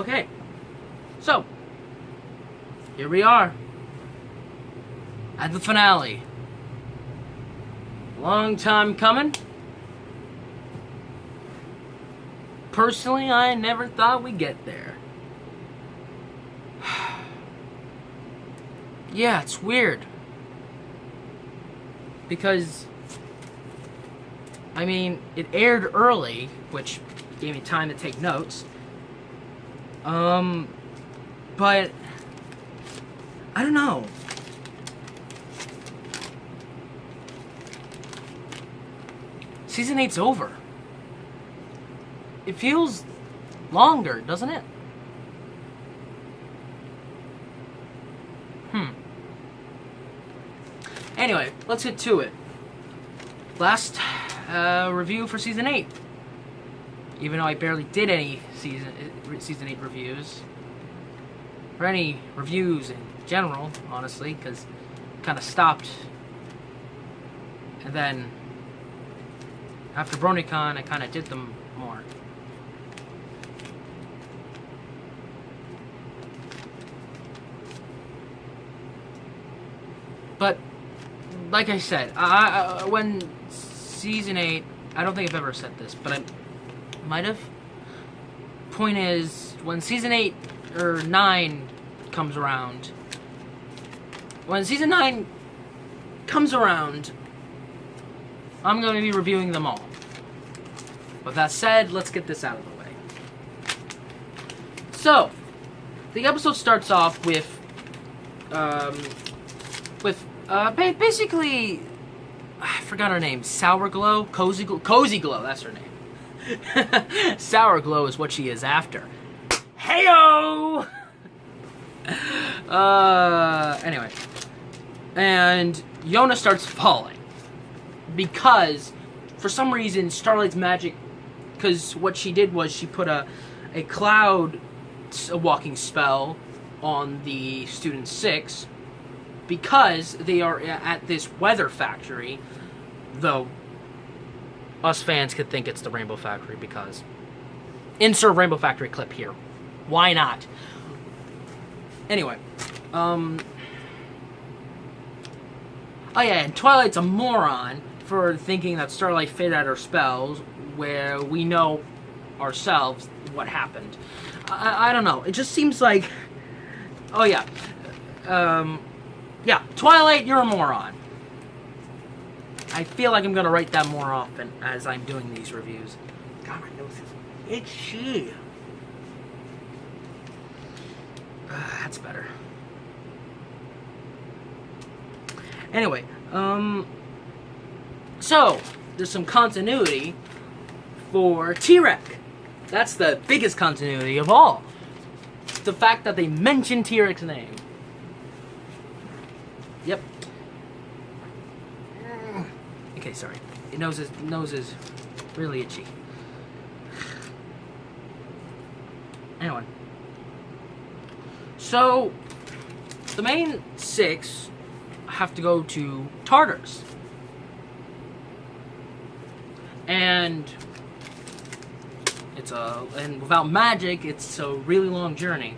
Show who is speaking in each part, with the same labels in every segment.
Speaker 1: Okay, so here we are at the finale. Long time coming. Personally, I never thought we'd get there. Yeah, it's weird. Because, I mean, it aired early, which gave me time to take notes. But I don't know. Season 8's over. It feels longer, doesn't it? Anyway, let's get to it. Last review for Season 8. Even though I barely did any Season 8 reviews. Or any reviews in general, honestly, because kind of stopped. And then, after BronyCon, I kind of did them more. But, like I said, when Season 8, I don't think I've ever said this, but I might have. Point is, when Season 8 or 9 comes around, when Season 9 comes around, I'm going to be reviewing them all. With that said, let's get this out of the way. So, the episode starts off with basically, I forgot her name. Sour Glow? Cozy Glow, that's her name. Sour Glow is what she is after. Heyo! Anyway. And Yona starts falling. Because, for some reason, Starlight's magic... Because what she did was she put a cloud walking spell on the Student 6... Because they are at this weather factory, though us fans could think it's the Rainbow Factory because insert Rainbow Factory clip here. Why not? Anyway, oh yeah, and Twilight's a moron for thinking that Starlight faded out her spells, where we know ourselves what happened. I don't know. It just seems like, oh yeah, yeah, Twilight, you're a moron. I feel like I'm going to write that more often as I'm doing these reviews. God, my nose is itchy. That's better. Anyway, so, there's some continuity for T-Rex. That's the biggest continuity of all. The fact that they mention T-Rex's name. Yep. Okay, sorry. Nose is really itchy. Anyway. So, the main 6 have to go to Tartarus. And and without magic, it's a really long journey.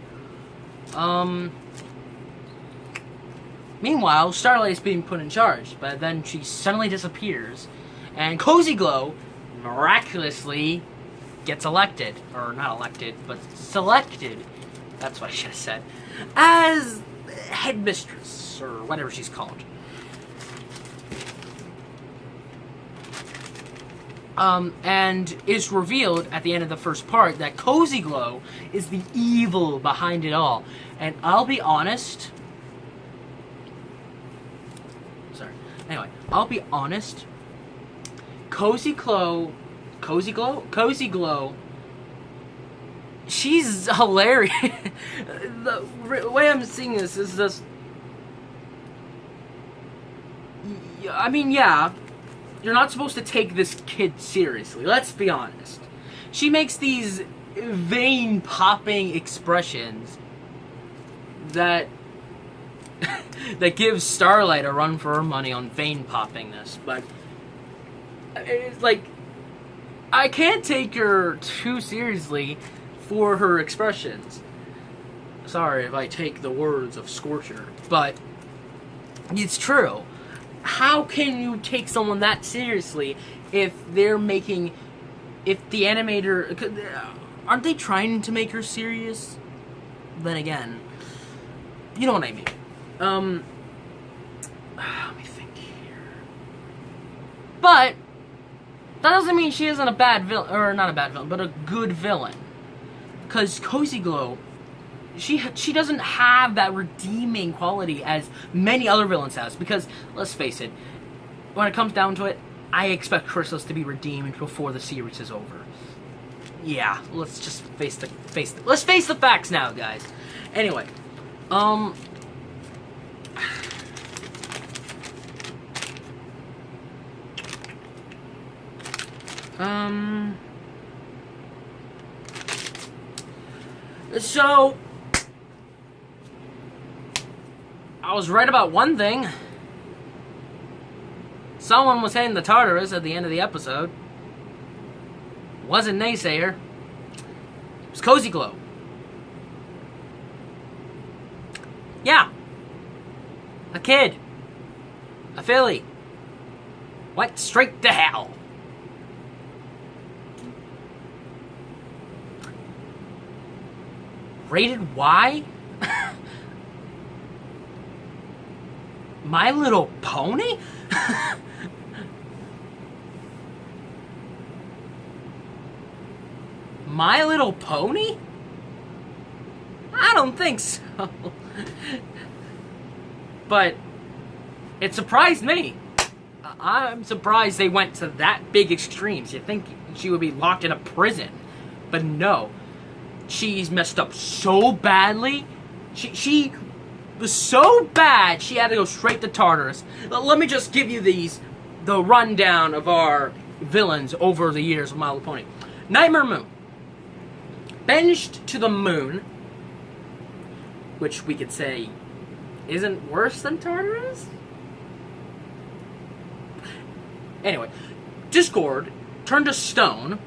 Speaker 1: Meanwhile, Starlight is being put in charge, but then she suddenly disappears, and Cozy Glow miraculously gets elected, or not elected, but selected, that's what I should have said, as headmistress, or whatever she's called. And it's revealed at the end of the first part that Cozy Glow is the evil behind it all. And I'll be honest... Anyway, I'll be honest. Cozy Glow, she's hilarious. The way I'm seeing this is just... I mean, yeah, you're not supposed to take this kid seriously. Let's be honest. She makes these vein-popping expressions that that gives Starlight a run for her money on vein-poppingness. But it's like, I can't take her too seriously for her expressions. Sorry if I take the words of Scorcher, but it's true. How can you take someone that seriously if they're making... If the animator... Aren't they trying to make her serious? Then again, you know what I mean. Let me think here. But that doesn't mean she isn't a bad villain, or not a bad villain, but a good villain. Because Cozy Glow, she doesn't have that redeeming quality as many other villains has. Because let's face it, when it comes down to it, I expect Chrysalis to be redeemed before the series is over. Yeah, let's just face the facts now, guys. Anyway, so I was right about one thing. Someone was saying the Tartarus at the end of the episode. Wasn't Naysayer. It was Cozy Glow. Yeah. A kid. A filly. Went straight to hell. Rated Y? My Little Pony? My Little Pony? I don't think so. But it surprised me. I'm surprised they went to that big extremes. You'd think she would be locked in a prison. But no. She's messed up so badly. She was so bad, she had to go straight to Tartarus. Let me just give you the rundown of our villains over the years of My Little Pony. Nightmare Moon. Benched to the moon, which we could say isn't worse than Tartarus? Anyway, Discord turned to stone.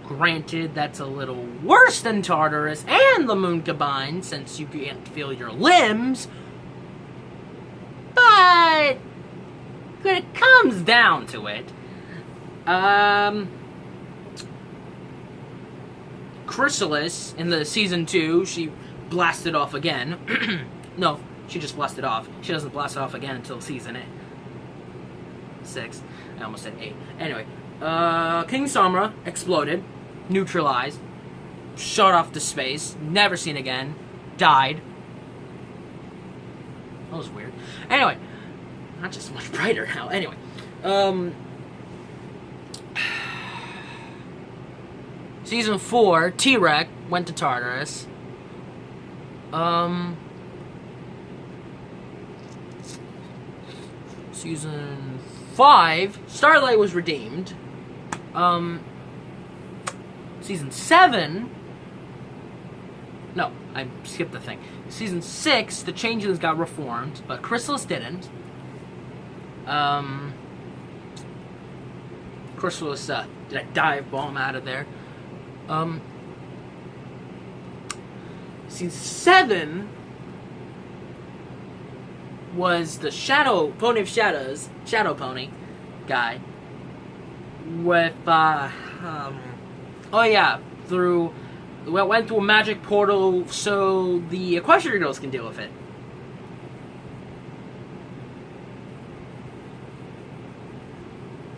Speaker 1: Granted, that's a little worse than Tartarus and the moon combined, since you can't feel your limbs. But when it comes down to it, Chrysalis, in the season 2, she blasted off again. No, she just blasted off. She doesn't blast off again until season 6. I almost said 8. Anyway, King Samra exploded, neutralized, shot off to space, never seen again, died. That was weird. Anyway, not just much brighter now. Anyway, Season 4, T-Rex went to Tartarus. Season 5, Starlight was redeemed. Season 7... No, I skipped the thing. Season 6, the Changelings got reformed, but Chrysalis didn't. Chrysalis did a dive bomb out of there. Season 7 was the Shadow Pony of Shadows, Shadow Pony guy with oh yeah, went through a magic portal so the Equestrian Girls can deal with it.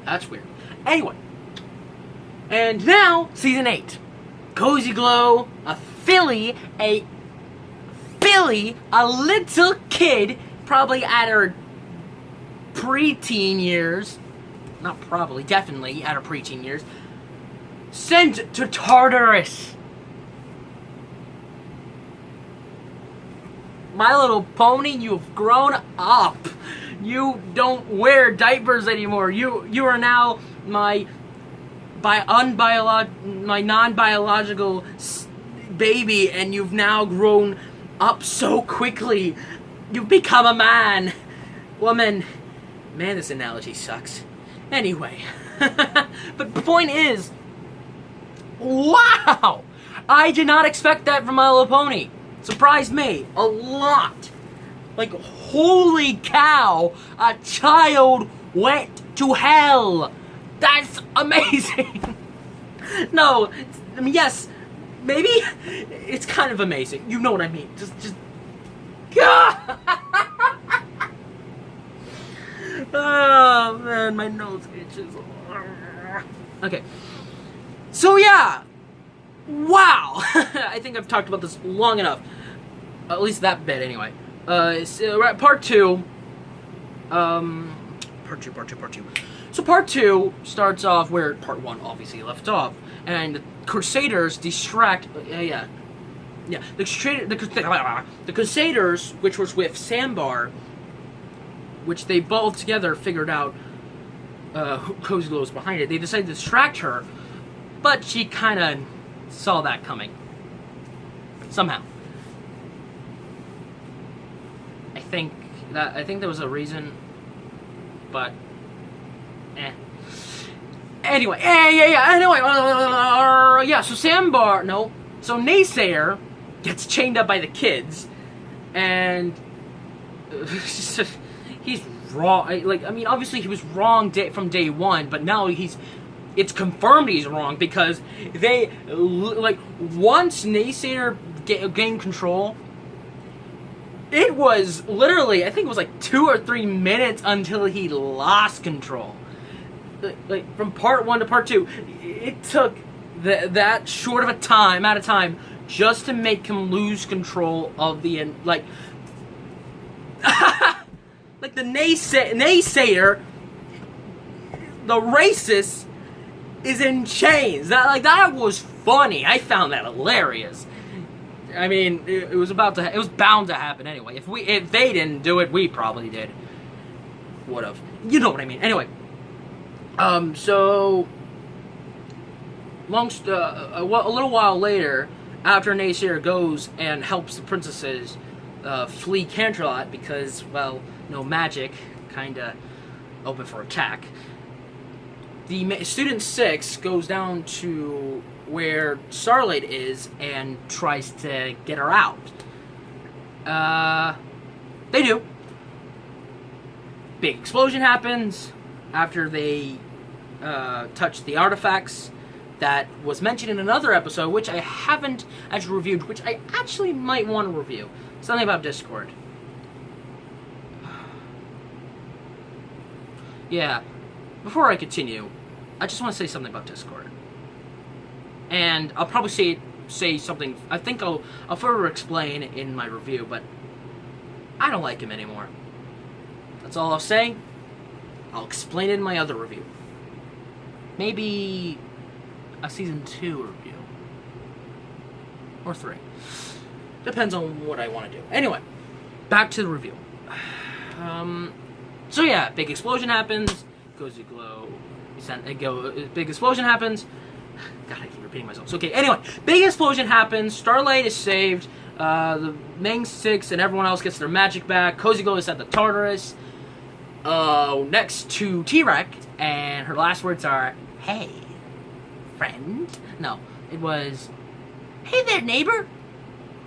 Speaker 1: That's weird. Anyway, and now season 8. Cozy Glow, a little kid, probably at her preteen years, not probably, definitely at her preteen years, sent to Tartarus. My Little Pony, you've grown up. You don't wear diapers anymore. You are now my non-biological baby, and you've now grown up so quickly. You've become a man. Woman. Man, this analogy sucks. Anyway. But the point is, Wow! I did not expect that from My Little Pony. Surprised me a lot. Like, holy cow, a child went to hell. That's amazing. No, I mean, yes, maybe it's kind of amazing. You know what I mean. Just. Oh, man, my nose itches. Okay. So, yeah. Wow. I think I've talked about this long enough. At least that bit, anyway. So we're at part two. Part two. So part two starts off where part one obviously left off, and the Crusaders distract. The Crusaders, which was with Sambar, which they both together figured out who Cozy Glow was behind it. They decided to distract her, but she kind of saw that coming somehow. I think there was a reason, but Anyway, so so Naysayer gets chained up by the kids, and he's wrong. Like, I mean, obviously he was wrong from day one, but now it's confirmed he's wrong because once Naysayer gained control, it was literally, I think it was like 2 or 3 minutes until he lost control. Like, from part one to part two, it took that short of a amount of time just to make him lose control of the, like the naysayer, the racist, is in chains. That was funny. I found that hilarious. I mean, it was bound to happen anyway. If they didn't do it, we probably did. Would've. You know what I mean. Anyway. So a little while later, after Naysayer goes and helps the princesses flee Canterlot because, well, no magic, kinda open for attack, the Student 6 goes down to where Starlight is and tries to get her out. They do. Big explosion happens after they touch the artifacts that was mentioned in another episode, which I haven't actually reviewed, which I actually might want to review. Something about Discord. Yeah. Before I continue, I just want to say something about Discord. And I'll probably say something, I think I'll further explain in my review, but I don't like him anymore. That's all I'll say. I'll explain it in my other review. Maybe a season 2 review. Or 3. Depends on what I want to do. Anyway, back to the review. So yeah, big explosion happens. Cozy Glow. Big explosion happens. God, I keep repeating myself. So, okay, anyway, big explosion happens. Starlight is saved. The main 6 and everyone else gets their magic back. Cozy Glow is at the Tartarus. Next to T-Rex, and her last words are, "Hey, friend." No, it was, "Hey there, neighbor.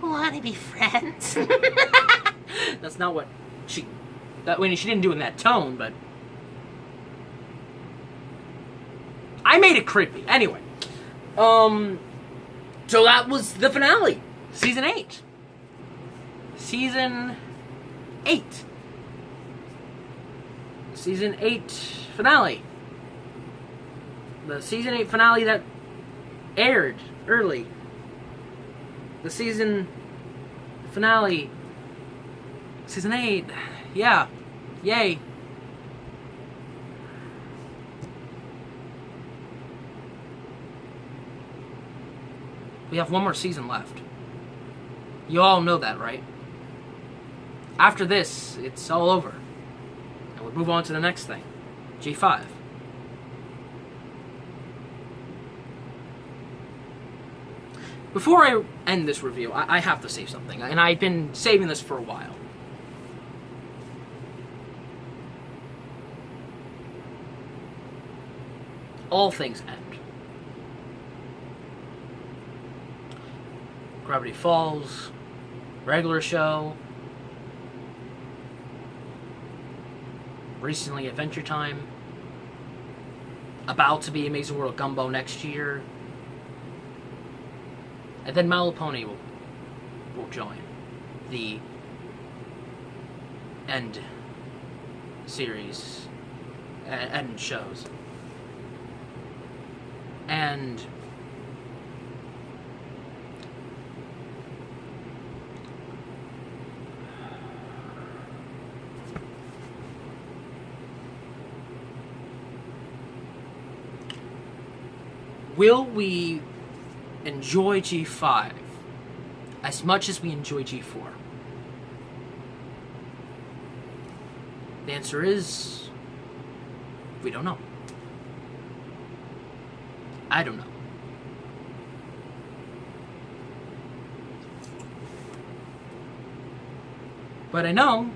Speaker 1: Wanna be friends?" That's not what she didn't do in that tone, but I made it creepy. Anyway, so that was the finale. Season 8. Season 8 finale. The season 8 finale that aired early. The season finale. Season 8. Yeah. Yay. We have one more season left. You all know that, right? After this, it's all over. And we'll move on to the next thing. G5. Before I end this review, I have to say something. And I've been saving this for a while. All things end. Gravity Falls, regular show, recently Adventure Time, about to be Amazing World Gumbo next year, and then My Little Pony will join the end series, end shows. And will we enjoy G5 as much as we enjoy G4? The answer is, we don't know. I don't know. But I know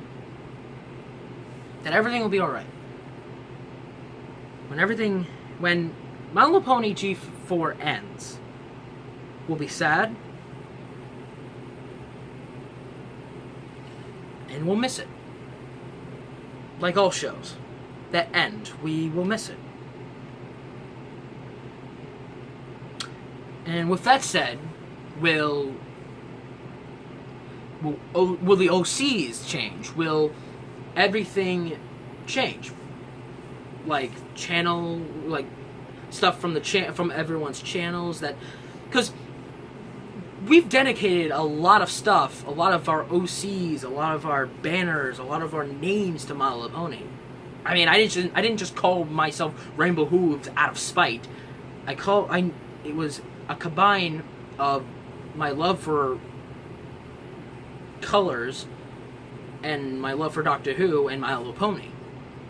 Speaker 1: that everything will be alright. When My Little Pony G4 ends, we'll be sad, and we'll miss it. Like all shows that end, we will miss it. And with that said, will the OCs change? Will everything change? Like stuff from from everyone's channels, that because we've dedicated a lot of stuff, a lot of our OCs, a lot of our banners, a lot of our names to My Little Pony. I mean, I didn't just call myself Rainbow Whooves out of spite. It was a combine of my love for colors and my love for Doctor Who and My Little Pony.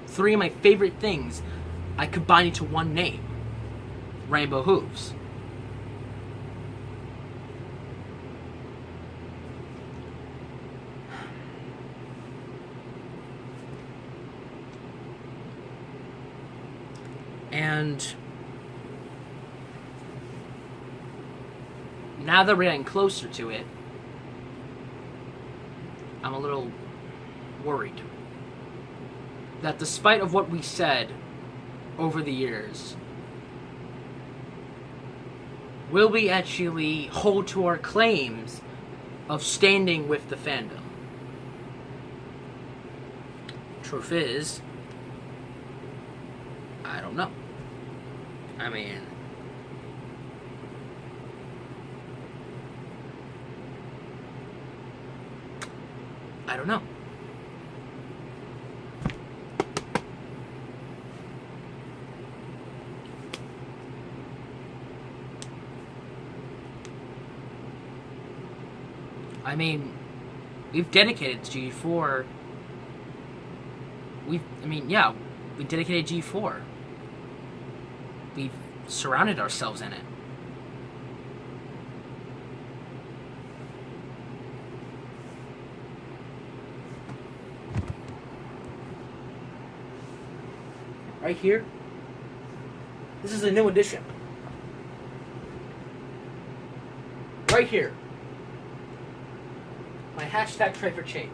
Speaker 1: 3 of my favorite things I combined into one name, Rainbow Whooves. And now that we're getting closer to it, I'm a little worried that despite of what we said over the years, will we actually hold to our claims of standing with the fandom? Truth is, I don't know. I mean, I don't know. I mean, we've dedicated G4. We dedicated G4. We've surrounded ourselves in it. Right here, this is a new edition. Right here, my hashtag Try for Change.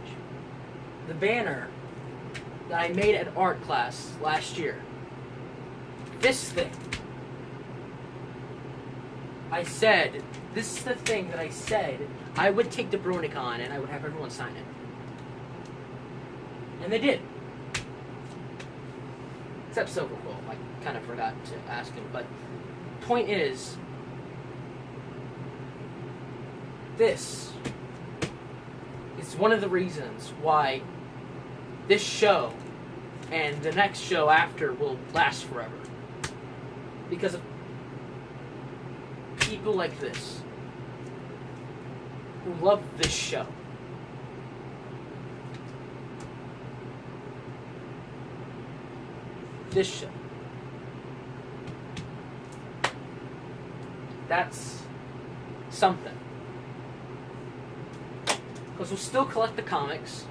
Speaker 1: The banner that I made at art class last year. This thing. This is the thing that I said I would take to BronyCon and I would have everyone sign it. And they did. Except Silverquill. I kind of forgot to ask him. But point is, this is one of the reasons why this show and the next show after will last forever. Because of people like this who love this show. This show. That's something. Because we'll still collect the comics.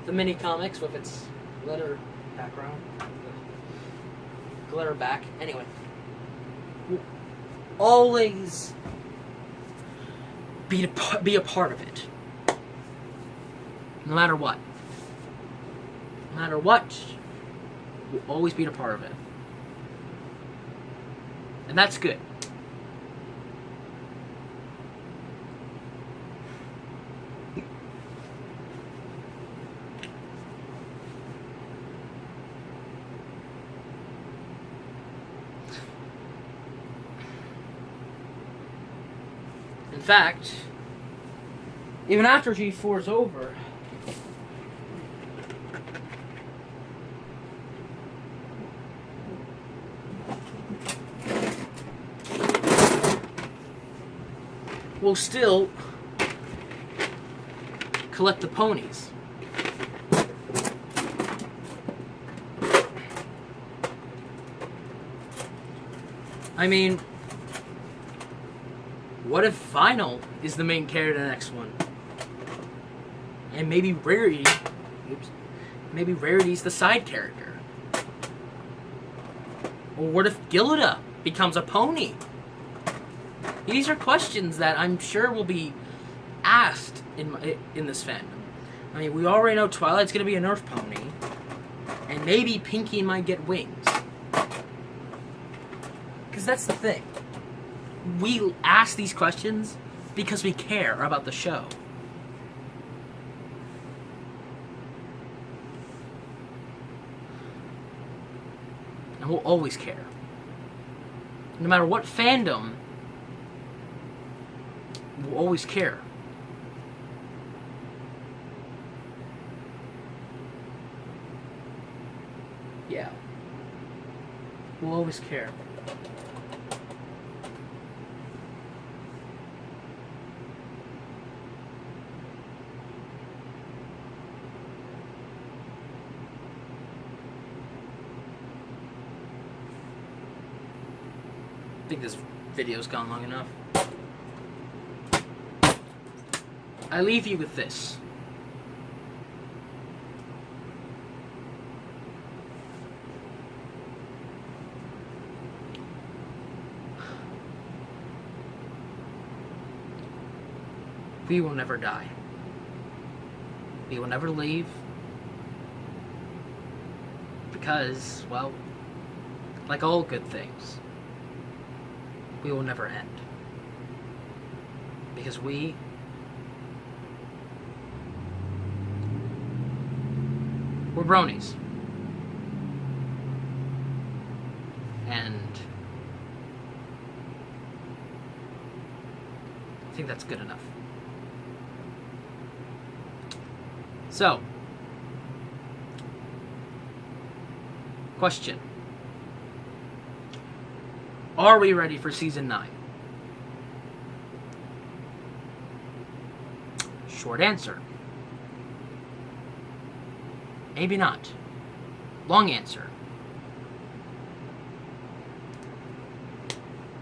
Speaker 1: The mini comics with its glitter background. Glitter back. Anyway. always be a part of it. No matter what. No matter what, we'll always be a part of it. And that's good. In fact, even after G4 is over, we'll still collect the ponies. I mean, what if Vinyl is the main character in the next one? And maybe Rarity's the side character. Or what if Gilda becomes a pony? These are questions that I'm sure will be asked in this fandom. I mean, we already know Twilight's going to be a Nerf pony, and maybe Pinkie might get wings. Because that's the thing. We ask these questions because we care about the show. And we'll always care. No matter what fandom, we'll always care. Yeah. We'll always care. I think this video's gone long enough. I leave you with this. We will never die. We will never leave. Because, well, like all good things, we will never end. Because we're bronies. And I think that's good enough. So, question. Are we ready for Season 9? Short answer. Maybe not. Long answer.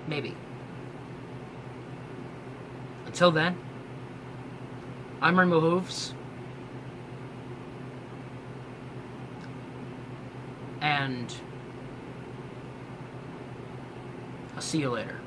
Speaker 1: Maybe. Until then, I'm Whooves. And I'll see you later.